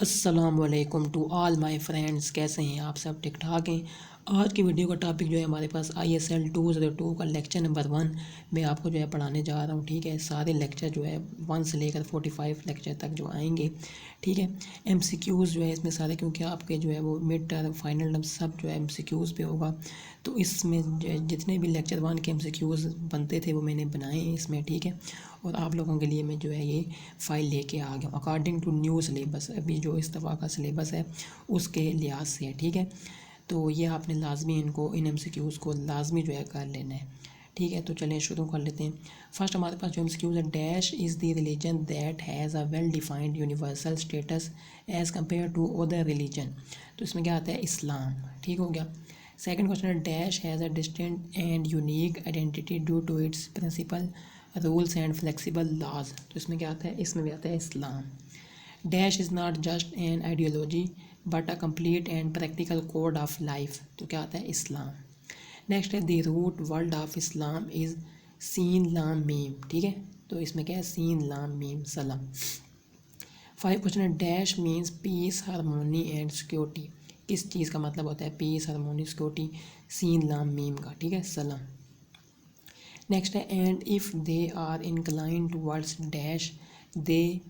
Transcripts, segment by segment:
अस्सलामुअलैकुम to all my friends. कैसे हैं आप सब? ठीक ठाक हैं। आज की वीडियो का टॉपिक जो है हमारे पास ISL 202 का लेक्चर नंबर 1 मैं आपको जो है पढ़ाने जा रहा हूँ। ठीक है, सारे लेक्चर जो है 1 से लेकर 45 लेक्चर तक जो आएंगे। ठीक है, MCQs जो है इसमें सारे, क्योंकि आपके जो है वो मिड टर्म फाइनल टर्म सब जो है MCQs पे होगा। तो इसमें जितने भी लेक्चर 1 के MCQs बनते थे वो मैंने बनाए हैं इसमें। ठीक है, और आप लोगों के लिए मैं जो है ये फ़ाइल लेके आ गया हूँ अकॉर्डिंग टू न्यू सिलेबस। अभी जो इस दफ़ा का सिलेबस है उसके लिहाज से है। ठीक है, तो ये आपने लाजमी इनको इन MCQs को लाजमी जो है कर लेना है। ठीक है, तो चलें शुरू कर लेते हैं। फर्स्ट हमारे पास जो MCQs है, dash is the religion that has a well defined universal status as compare to other religion. तो इसमें क्या आता है? इस्लाम। ठीक हो गया। सेकंड क्वेश्चन है, dash has a distinct and unique identity due to its principle rules and flexible laws. तो इसमें क्या आता है? इसमें भी आता है Islam. Dash is not just an ideology but a complete and practical code of life. तो क्या आता है? इस्लाम। नेक्स्ट है, the root word of Islam is सीन लाम मीम। ठीक है, तो इसमें क्या है? सीन लाम मीम सलाम। 5 क्वेश्चन है, dash means peace harmony and security. किस चीज़ का मतलब होता है पीस हारमोनी सिक्योरिटी? सीन लाम मीम का। ठीक है, सलाम। नेक्स्ट है, and if they are incline towards dash they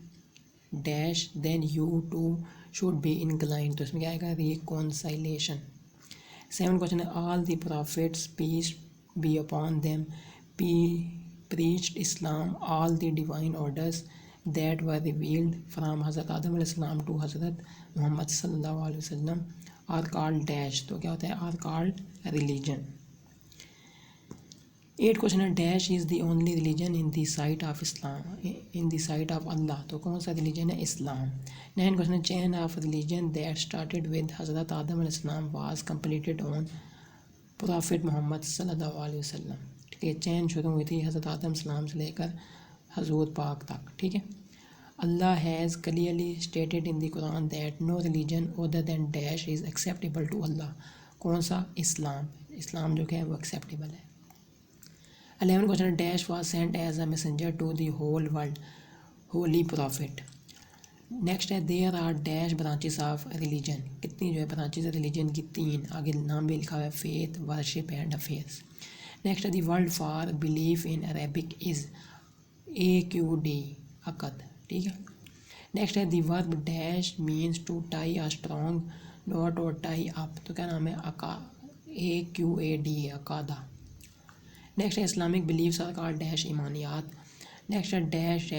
dash then you too should be incline. तो इसमें क्या आएगा? रिकॉन्साइलेशन। 7 क्वेश्चन है, all the prophets peace be upon them preached Islam. All the divine orders that were revealed from Hazrat Adam अलैहिस्सलाम to Hazrat Muhammad सल्लल्लाहु अलैहि वसल्लम are called dash। तो क्या होता है? are called religion। 8 क्वेश्चन है, dash is the only religion in the sight of Islam in the sight of Allah. तो कौन सा रिलीजन है? इस्लाम। 9 क्वेश्चन है, chain of religion that started with हज़रत आदम अलैहिस्सलाम was completed on prophet Muhammad सल्लल्लाहु अलैहि वसल्लम। ठीक है, चैन शुरू हुई थी हज़रत आदम सलाम से लेकर हजूर पाक तक। ठीक है, Allah has clearly stated in the Quran that no religion other than dash is acceptable to Allah. कौन सा? इस्लाम। इस्लाम जो है वो एक्सेप्टेबल है। 11 question, dash was sent as a messenger to the whole world holy prophet. Next है, there are dash branches of religion. कितनी जो है ब्रांचेस है रिलीजन की? 3। आगे नाम भी लिखा हुआ है, faith, worship and affairs. Next है, the word for belief in Arabic is AQD, अकद। ठीक है। नेक्स्ट है, the verb dash means to tie a strong knot or tie up. तो क्या नाम है? AQAD, अकादा। नेक्स्ट है, Islamic beliefs are called dash ईमानियात। नेक्स्ट है, dash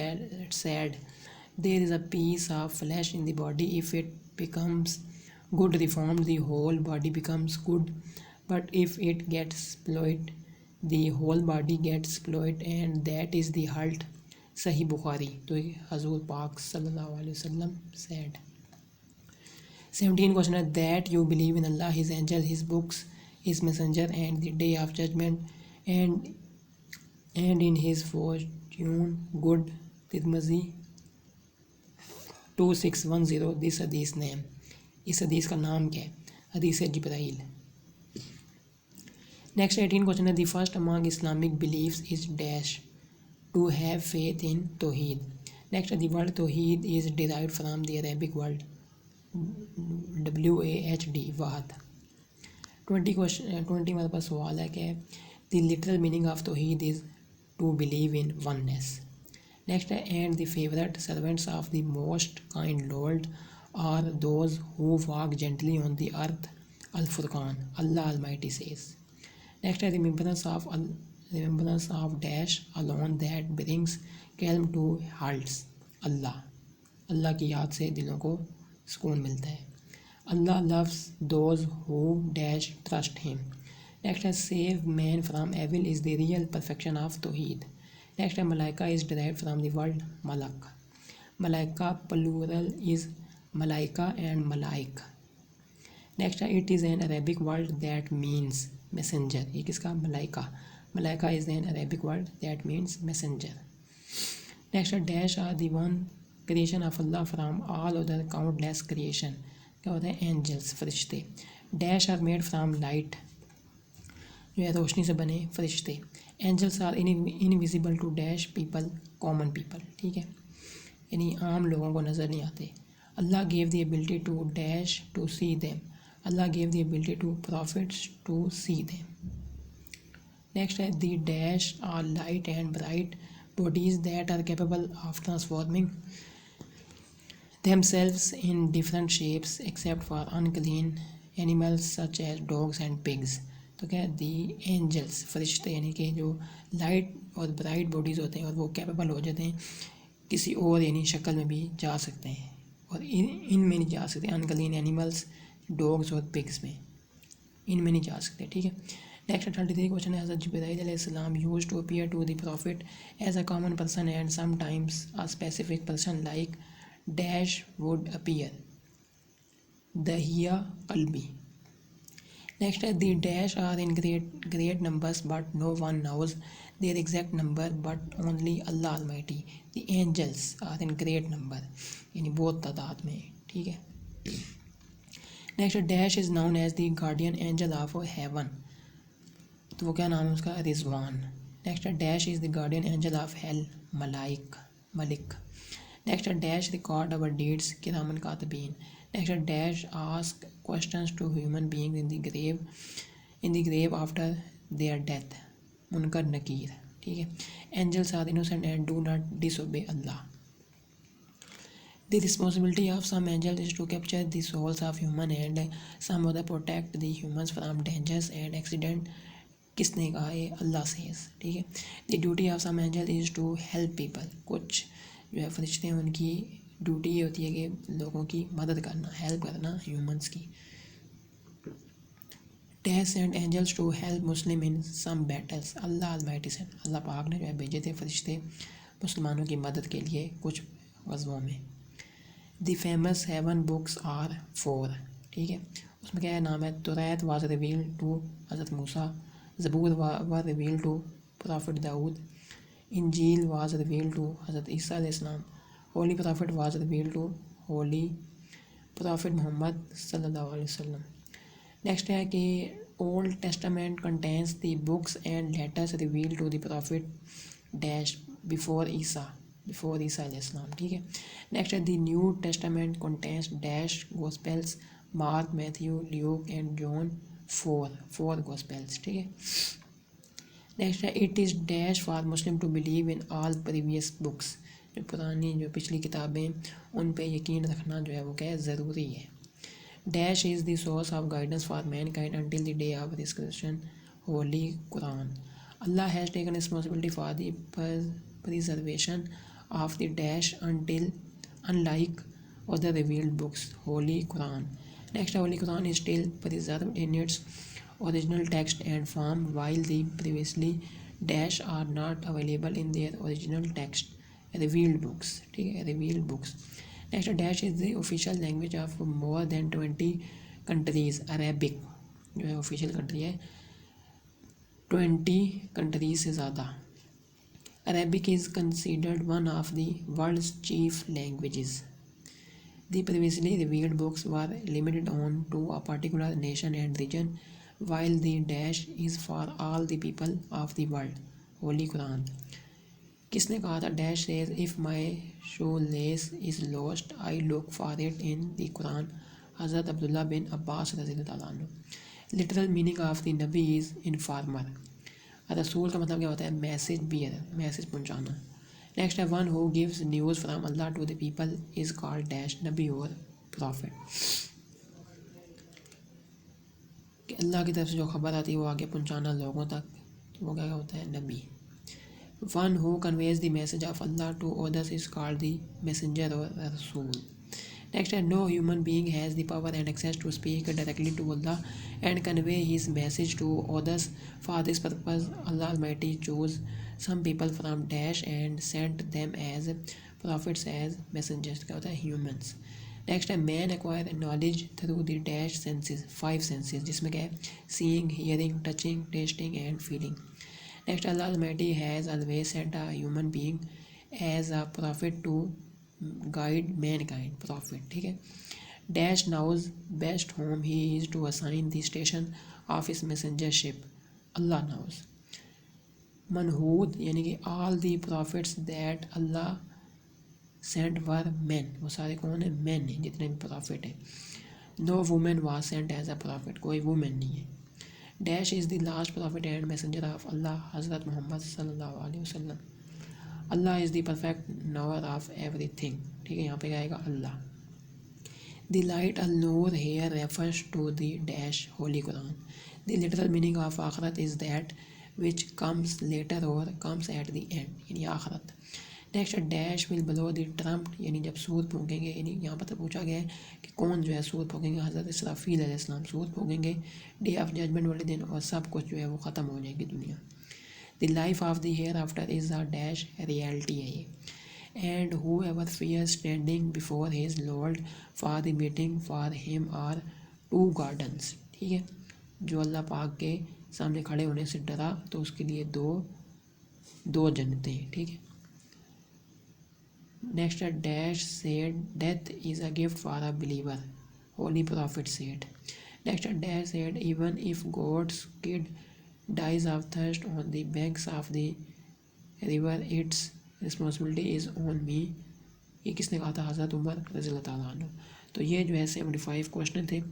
said there is a piece of flesh in the body if it becomes good reform the whole body becomes good but if it gets spoiled the whole body gets spoiled and that is the heart. सही बुखारी। तो हजूर पाक सल्लल्लाहु अलैहि वसल्लम said. 17 question है, that you believe in Allah, his angel, his books, his messenger and the day of judgment and in his fortune good. तिरमिज़ी 2610। This hadith name. इस हदीस का नाम क्या है? हदीस जिब्राइल। नेक्स्ट 18 क्वेश्चन है, the first among Islamic beliefs is dash to have faith in तौहीद। नेक्स्ट द वर्ड तौहीद is derived from the Arabic word WAHD, वाहद। 20 हमारे पास सवाल है कि द लिटरल मीनिंग ऑफ तौहीद is to believe in oneness. Next है, and the favourite servants of the most kind Lord are those who walk gently on the earth. अल फुरकान, अल्लाह अलमाइटी सेज। नेक्स्ट है, remembrance of dash alone that brings calm to hearts. Allah, Allah की याद से दिलों को सुकून मिलता है। Allah loves those who dash trust him. Next है, save man from evil is the real perfection of तौहीद। नेक्स्ट है, मलाइका is derived from the word मलक। मलाइका प्लूरल इज़ मलाइका एंड मलाइक। नेक्स्ट है, it is an Arabic word that means messenger. ये किसका? मलाइका। मलाइका is an Arabic word that means messenger. Next है, dash are the one creation of Allah from all other countless creation. क्या होता है? एंजल्स, फरिश्ते। Dash are made from light, जो है रोशनी से बने फरिश्ते। Angels are invisible to dash people, common people. ठीक है, यानी आम लोगों को नज़र नहीं आते। Allah gave the ability to dash to see them. Allah gave the ability to prophets to see them. Next है the dash are light and bright bodies that are capable of transforming themselves in different shapes except for unclean animals such as dogs and pigs. तो क्या है the angels फरिश्ते यानी कि जो light और bright bodies होते हैं और वो कैपेबल हो जाते हैं किसी और यानी शक्ल में भी जा सकते हैं और इनमें नहीं जा सकते अनक्लीन एनिमल्स डॉग्स और पिग्स में इनमें नहीं जा सकते ठीक है। नेक्स्ट 33 क्वेश्चन है हज़रत जिब्राइल अलैहिस्सलाम used to appear to the prophet as a common person and sometimes a specific person like dash would appear दहिया कल्बी। नेक्स्ट है the dash are in great numbers but no one knows their exact number but only Allah almighty. The angels are in great number यानी बहुत तादाद में ठीक है। Next dash is known as the guardian angel of heaven तो वो क्या नाम है उसका रिजवान। Next dash is the guardian angel of hell मलिक। Next dash record our deeds किरामन कातबीन। Next dash ask questions to human beings in the grave after their death मुनकर नकीर ठीक है। Angels are innocent and do not disobey Allah. The responsibility of some angels is to capture the souls of human and some other protect the humans from dangers and accident. किसने कहा है अल्लाह से ठीक है। The duty of some angels is to help people कुछ जो है फरिश्ते हैं उनकी ड्यूटी ये होती है कि लोगों की मदद करना हेल्प करना ह्यूमंस की। Dash sent angels to help Muslim in some battles. Allah Almighty से अल्लाह पाक ने जो है भेजे थे फरिश्ते मुसलमानों की मदद के लिए कुछ गज़वों में। द फेमस 7 बुक्स आर 4 ठीक है। उसमें क्या है नाम है तौरात वाज रिवील टू हज़रत मूसा ज़बूर वाज रिवील टू प्रॉफिट दाऊद इंजील वाज रिवील टू हज़रत ईसा अलैहिस्सलाम holy prophet was reveal to holy prophet Muhammad सल्लल्लाहु अलैहि वसल्लम। नेक्स्ट है कि old testament contains the books and letters reveal to the prophet dash before ईसा अलैहिस्सलाम ठीक है। नेक्स्ट है the new testament contains dash gospels Mark Matthew Luke and John four gospels ठीक है। नेक्स्ट है it is dash for Muslim to believe in all previous books जो पिछली किताबें उन पे यकीन रखना जो है वो क्या है ज़रूरी है। Dash is the source of guidance for mankind until the day of resurrection holy Quran. Allah has taken responsibility for the preservation of the dash until unlike other revealed books Holy Quran. Next Holy Quran is still preserved in its original text and form while the previously dash are not available in their original text revealed books ठीक है revealed books. Next dash is the official language of more than 20 countries. Arabic जो है official country है 20 countries से ज़्यादा। Arabic is considered one of the world's chief languages. The previously revealed books were limited on to a particular nation and region, while the dash is for all the people of the world. Holy Quran. किसने कहा था dash says if my shoelace is lost, I look for it in the Quran. Hazrat Abdullah bin Abbas रज़ियल्लाहु अन्हु. Literal meaning of the Nabi is informer. रसूल का मतलब क्या होता है मैसेज बियर मैसेज पहुंचाना। नेक्स्ट है one who gives news from Allah to the people is called dash नबी और प्रॉफिट। कि अल्लाह की तरफ से जो खबर आती है वो आगे पहुंचाना लोगों तक तो वो क्या होता है नबी। One who conveys the message of Allah to others is called the messenger और रसूल। Next, no human being has the power and access to speak directly to Allah and convey His message to others. For this purpose, Allah Almighty chose some people from dash and sent them as prophets as messengers. क्या होता है humans. Next, man acquire knowledge through the dash senses 5 senses जिसमें क्या है seeing, hearing, touching, tasting and feeling. Next, Allah Almighty has always sent a human being as a prophet to guide mankind prophet ठीक है। Dash knows best whom he is to assign the station of his messengership Allah knows. मनहूद यानी कि all the prophets that Allah sent were men, वो सारे कौन है? Man हैं, जितने भी प्रॉफिट हैं। No women was sent as a prophet, कोई वुमेन नहीं है। Dash is the last prophet and messenger of Allah हज़रत मोहम्मद सल्लल्लाहु अलैहि वसल्लम। Allah is the perfect knower of everything, ठीक है, यहाँ पे आएगा अल्लाह। द लाइट अल नूर here refers to the dash holy Quran. The literal meaning of आखरत is that which comes later or comes at the end, यानी आखरत। Next dash will blow the Trump, यानी जब सूर फूकेंगे, यानी यहाँ पर पूछा गया है कि कौन जो है सूर फूकेंगे? हज़रत इसराफील अलैहिस्सलाम सूर फूकेंगे डे ऑफ जजमेंट वाले दिन, और सब कुछ जो है वो ख़त्म हो जाएगी दुनिया। The life of the hereafter is a dash, reality है ये। And whoever fear standing before his lord for the meeting for him are two gardens, ठीक है, जो अल्लाह पाक के सामने खड़े होने से डरा तो उसके लिए दो जन्नतें, ठीक है। Next dash said death is a gift for a believer, holy prophet said. Next dash said even if God's kid dies of thirst on the banks of the river its responsibility is on me, ये किसने कहा था? हज़रत उमर रज़ियल्लाहु ताला अन्हु। तो ये जो है 75 क्वेश्चन थे,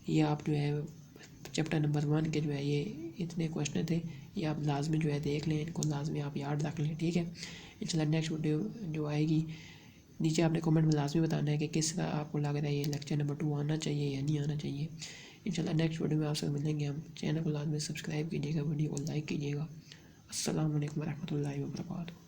ये आप जो है चैप्टर नंबर 1 के जो है ये इतने क्वेश्चन थे, ये आप लाजमी जो है देख लें, इनको लाजमी आप याद रख लें, ठीक है। इंशाल्लाह नेक्स्ट वीडियो जो आएगी, नीचे आपने कमेंट में लाजमी बताना है कि किस तरह आपको लग रहा है ये लेक्चर नंबर 2 आना चाहिए या नहीं आना चाहिए। इंशाल्लाह नेक्स्ट वीडियो में आपसे मिलेंगे हम। चैनल को लाजमी सब्सक्राइब कीजिएगा, वीडियो को लाइक कीजिएगा। अस्सलाम वालेकुम रहमतुल्लाहि व बरकातुहू।